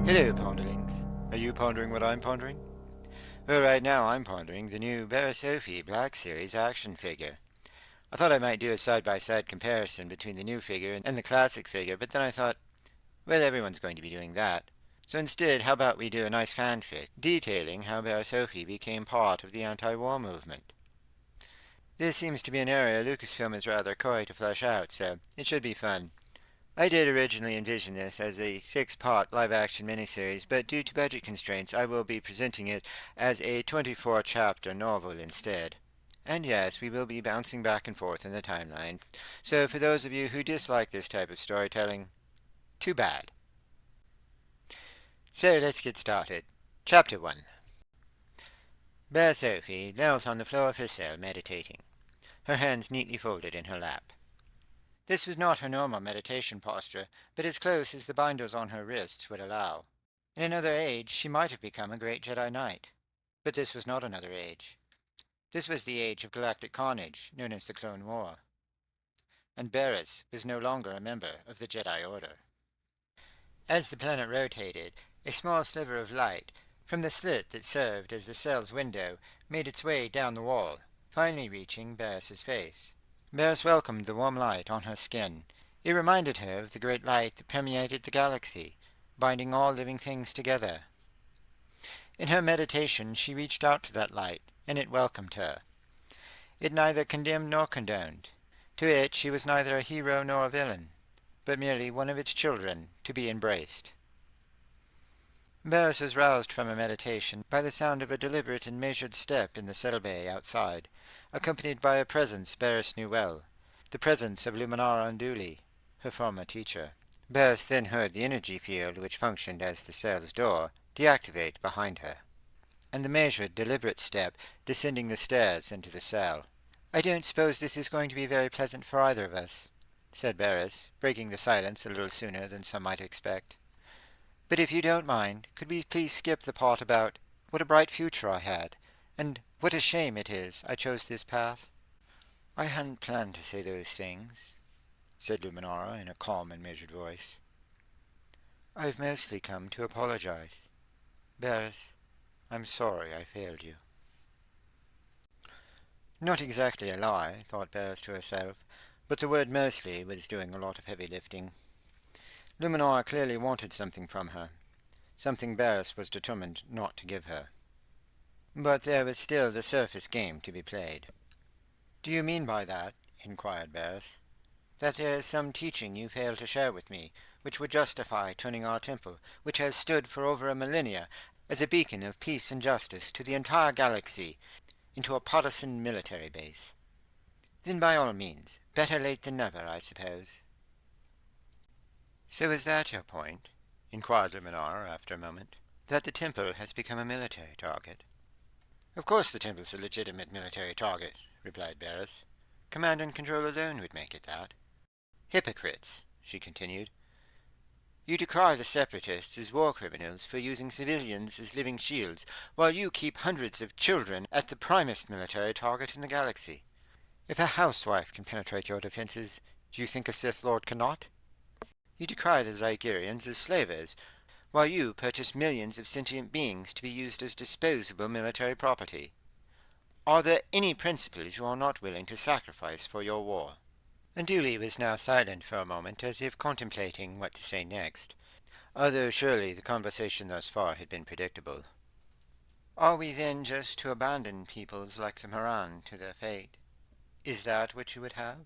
Hello, ponderlings. Are you pondering what I'm pondering? Well, right now I'm pondering the new Barriss Offee Black Series action figure. I thought I might do a side-by-side comparison between the new figure and the classic figure, but then I thought, well, everyone's going to be doing that. So instead, how about we do a nice fanfic detailing how Barriss Offee became part of the anti-war movement? This seems to be an area Lucasfilm is rather coy to flesh out, so it should be fun. I did originally envision this as a six-part live-action miniseries, but due to budget constraints, I will be presenting it as a 24-chapter novel instead. And yes, we will be bouncing back and forth in the timeline. So for those of you who dislike this type of storytelling, too bad. So let's get started. Chapter 1. Barriss Offee knelt on the floor of her cell meditating, her hands neatly folded in her lap. This was not her normal meditation posture, but as close as the binders on her wrists would allow. In another age, she might have become a great Jedi Knight. But this was not another age. This was the age of galactic carnage, known as the Clone War. And Barriss was no longer a member of the Jedi Order. As the planet rotated, a small sliver of light, from the slit that served as the cell's window, made its way down the wall, finally reaching Barriss's face. Barriss welcomed the warm light on her skin. It reminded her of the great light that permeated the galaxy, binding all living things together. In her meditation, she reached out to that light, and it welcomed her. It neither condemned nor condoned. To it, she was neither a hero nor a villain, but merely one of its children to be embraced. Barriss was roused from her meditation by the sound of a deliberate and measured step in the cell bay outside, accompanied by a presence Barriss knew well, the presence of Luminara Unduli, her former teacher. Barriss then heard the energy field which functioned as the cell's door deactivate behind her, and the measured, deliberate step descending the stairs into the cell. "I don't suppose this is going to be very pleasant for either of us," said Barriss, breaking the silence a little sooner than some might expect. "But if you don't mind, could we please skip the part about what a bright future I had, and what a shame it is I chose this path?" "I hadn't planned to say those things," said Luminara in a calm and measured voice. "I've mostly come to apologize. Barriss, I'm sorry I failed you." Not exactly a lie, thought Barriss to herself, but the word mostly was doing a lot of heavy lifting. Luminara clearly wanted something from her, something Barriss was determined not to give her. But there was still the surface game to be played. "Do you mean by that," inquired Barriss, "that there is some teaching you fail to share with me, which would justify turning our temple, which has stood for over a millennia as a beacon of peace and justice to the entire galaxy, into a partisan military base? Then by all means, better late than never, I suppose." "So is that your point?" inquired Luminara after a moment. "That the temple has become a military target?" "Of course the temple's a legitimate military target," replied Barriss. "Command and control alone would make it that." "Hypocrites," she continued. "You decry the separatists as war criminals for using civilians as living shields, while you keep hundreds of children at the primest military target in the galaxy. If a housewife can penetrate your defenses, do you think a Sith Lord cannot? You decry the Zygerians as slavers, while you purchase millions of sentient beings to be used as disposable military property. Are there any principles you are not willing to sacrifice for your war?" Unduli was now silent for a moment, as if contemplating what to say next, although surely the conversation thus far had been predictable. "Are we then just to abandon peoples like the Moran to their fate? Is that what you would have?"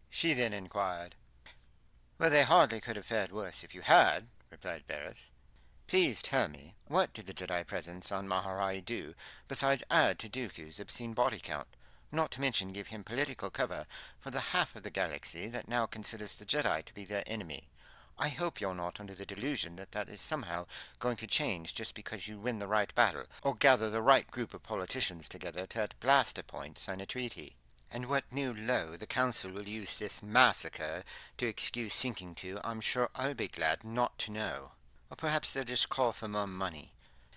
She then inquired. "Well, they hardly could have fared worse if you had," replied Barriss. "Please tell me, what did the Jedi presence on Maharai do besides add to Dooku's obscene body count, not to mention give him political cover for the half of the galaxy that now considers the Jedi to be their enemy? I hope you're not under the delusion that that is somehow going to change just because you win the right battle, or gather the right group of politicians together to at blaster point sign a treaty. And what new low the Council will use this massacre to excuse sinking to, I'm sure I'll be glad not to know. Or perhaps they'll just call for more money.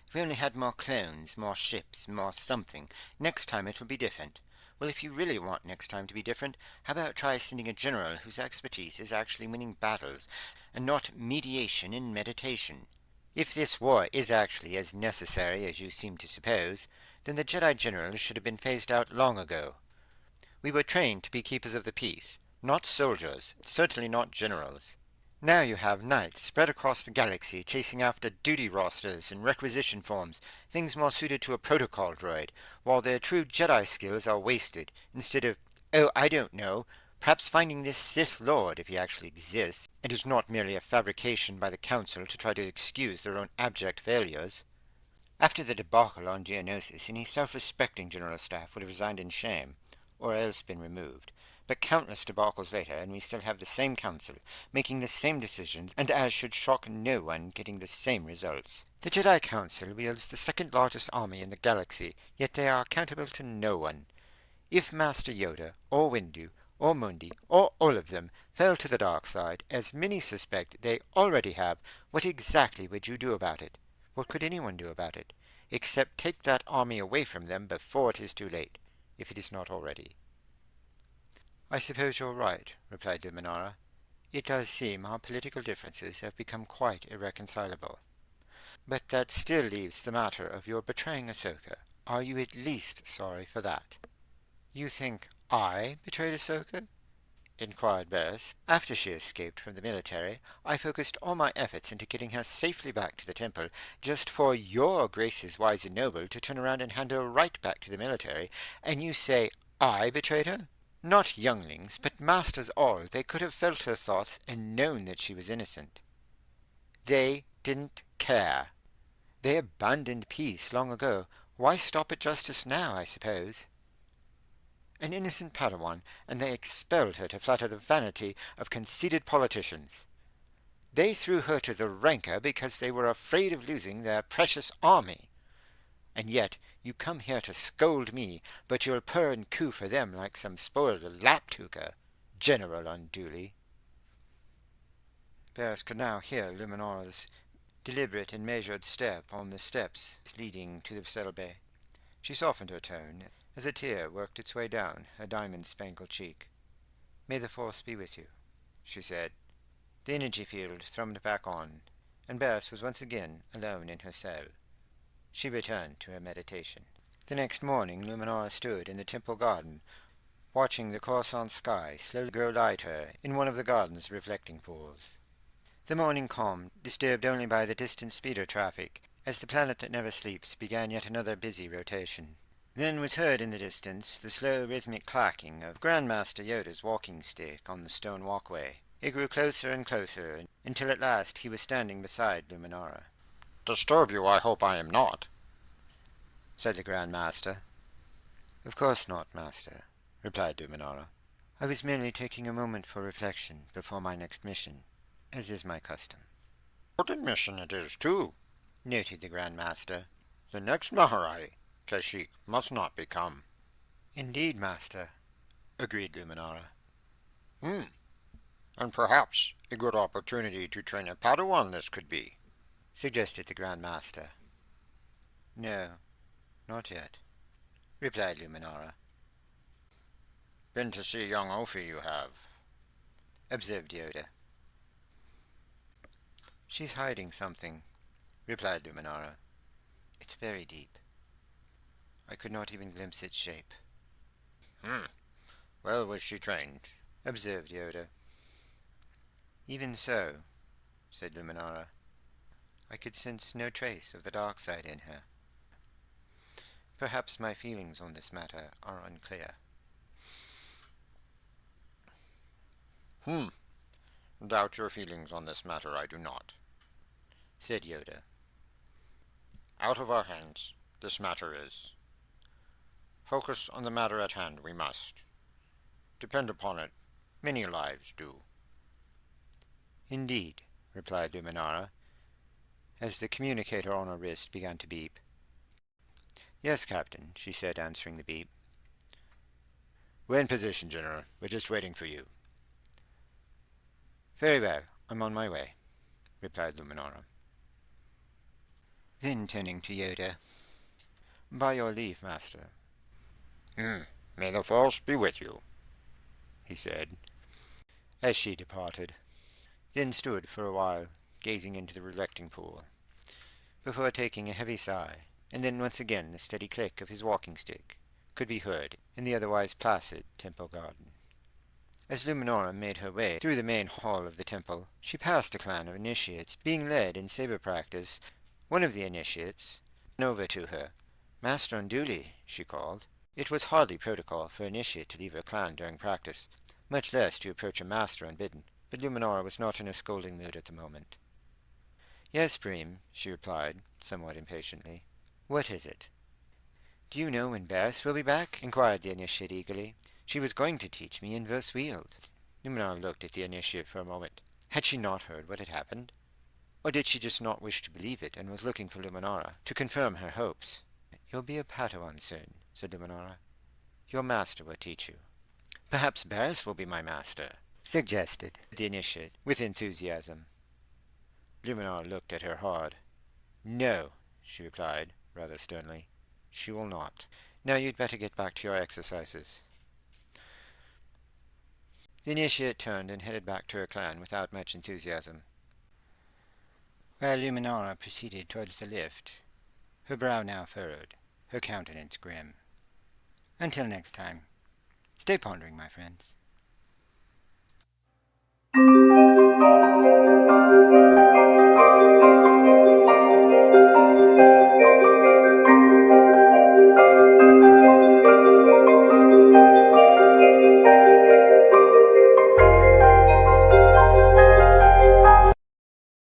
If we only had more clones, more ships, more something, next time it would be different. Well, if you really want next time to be different, how about try sending a general whose expertise is actually winning battles, and not mediation and meditation? If this war is actually as necessary as you seem to suppose, then the Jedi generals should have been phased out long ago. We were trained to be keepers of the peace, not soldiers, certainly not generals. Now you have knights spread across the galaxy chasing after duty rosters and requisition forms, things more suited to a protocol droid, while their true Jedi skills are wasted, instead of, oh, I don't know, perhaps finding this Sith Lord, if he actually exists, and is not merely a fabrication by the Council to try to excuse their own abject failures. After the debacle on Geonosis, any self-respecting general staff would have resigned in shame, or else been removed. But countless debacles later, and we still have the same council, making the same decisions, and as should shock no one, getting the same results. The Jedi Council wields the second largest army in the galaxy, yet they are accountable to no one. If Master Yoda, or Windu, or Mundi, or all of them, fell to the dark side, as many suspect they already have, what exactly would you do about it? What could anyone do about it? Except take that army away from them before it is too late, if it is not already. I suppose you're right, replied Luminara. It does seem our political differences have become quite irreconcilable. But that still leaves the matter of your betraying Ahsoka. Are you at least sorry for that? You think I betrayed Ahsoka? Inquired Barriss. After she escaped from the military, I focused all my efforts into getting her safely back to the temple, just for your graces wise and noble to turn around and hand her right back to the military, and you say I betrayed her? Not younglings, but masters all, they could have felt her thoughts and known that she was innocent. They didn't care. They abandoned peace long ago. Why stop at justice now, I suppose? An innocent Padawan, and they expelled her to flatter the vanity of conceited politicians. They threw her to the rancor because they were afraid of losing their precious army. And yet you come here to scold me, but you'll purr and coo for them like some spoiled laptuker, General unduly. Barriss could now hear Luminara's deliberate and measured step on the steps leading to the cell bay. She softened her tone as a tear worked its way down her diamond-spangled cheek. "May the Force be with you," she said. The energy field thrummed back on, and Barriss was once again alone in her cell. She returned to her meditation. The next morning Luminara stood in the temple garden, watching the Coruscant sky slowly grow lighter in one of the garden's reflecting pools. The morning calm, disturbed only by the distant speeder traffic, as the planet that never sleeps began yet another busy rotation. Then was heard in the distance the slow rhythmic clacking of Grandmaster Yoda's walking stick on the stone walkway. It grew closer and closer, until at last he was standing beside Luminara. "Disturb you, I hope I am not," said the Grand Master. "Of course not, Master," replied Luminara. "I was merely taking a moment for reflection before my next mission, as is my custom." "What a mission it is, too," noted the Grand Master. "The next Maharai, Kashyyyk, must not become." "Indeed, Master," agreed Luminara. And perhaps a good opportunity to train a Padawan this could be," suggested the Grand Master. "No, not yet," replied Luminara. "Been to see young Offee, you have," observed Yoda. "She's hiding something," replied Luminara. "It's very deep. I could not even glimpse its shape." "Well was she trained," observed Yoda. "Even so," said Luminara, "I could sense no trace of the dark side in her. Perhaps my feelings on this matter are unclear." Doubt your feelings on this matter I do not," said Yoda. "Out of our hands, this matter is. Focus on the matter at hand we must. Depend upon it, many lives do." "Indeed," replied Luminara, as the communicator on her wrist began to beep. "Yes, Captain," she said, answering the beep. "We're in position, General. We're just waiting for you." "Very well, I'm on my way," replied Luminara. Then turning to Yoda, "By your leave, Master." "May the Force be with you," he said, as she departed, then stood for a while, gazing into the reflecting pool. before taking a heavy sigh, and then once again the steady click of his walking stick could be heard in the otherwise placid temple garden. As Luminora made her way through the main hall of the temple, she passed a clan of initiates being led in saber practice. One of the initiates ran over to her. "Master Unduli," she called. It was hardly protocol for an initiate to leave her clan during practice, much less to approach a master unbidden, but Luminora was not in a scolding mood at the moment. "Yes, Bream," she replied, somewhat impatiently. "What is it?" "Do you know when Barriss will be back?" inquired the initiate eagerly. "She was going to teach me in verse Weald." Numenor looked at the initiate for a moment. Had she not heard what had happened? Or did she just not wish to believe it, and was looking for Luminara to confirm her hopes? "You'll be a Padawan soon," said Luminara. "Your master will teach you." "Perhaps Barriss will be my master," suggested the initiate with enthusiasm. Luminara looked at her hard. "No," she replied, rather sternly. "She will not. Now you'd better get back to your exercises." The initiate turned and headed back to her clan without much enthusiasm, while Luminara proceeded towards the lift, her brow now furrowed, her countenance grim. Until next time, stay pondering, my friends.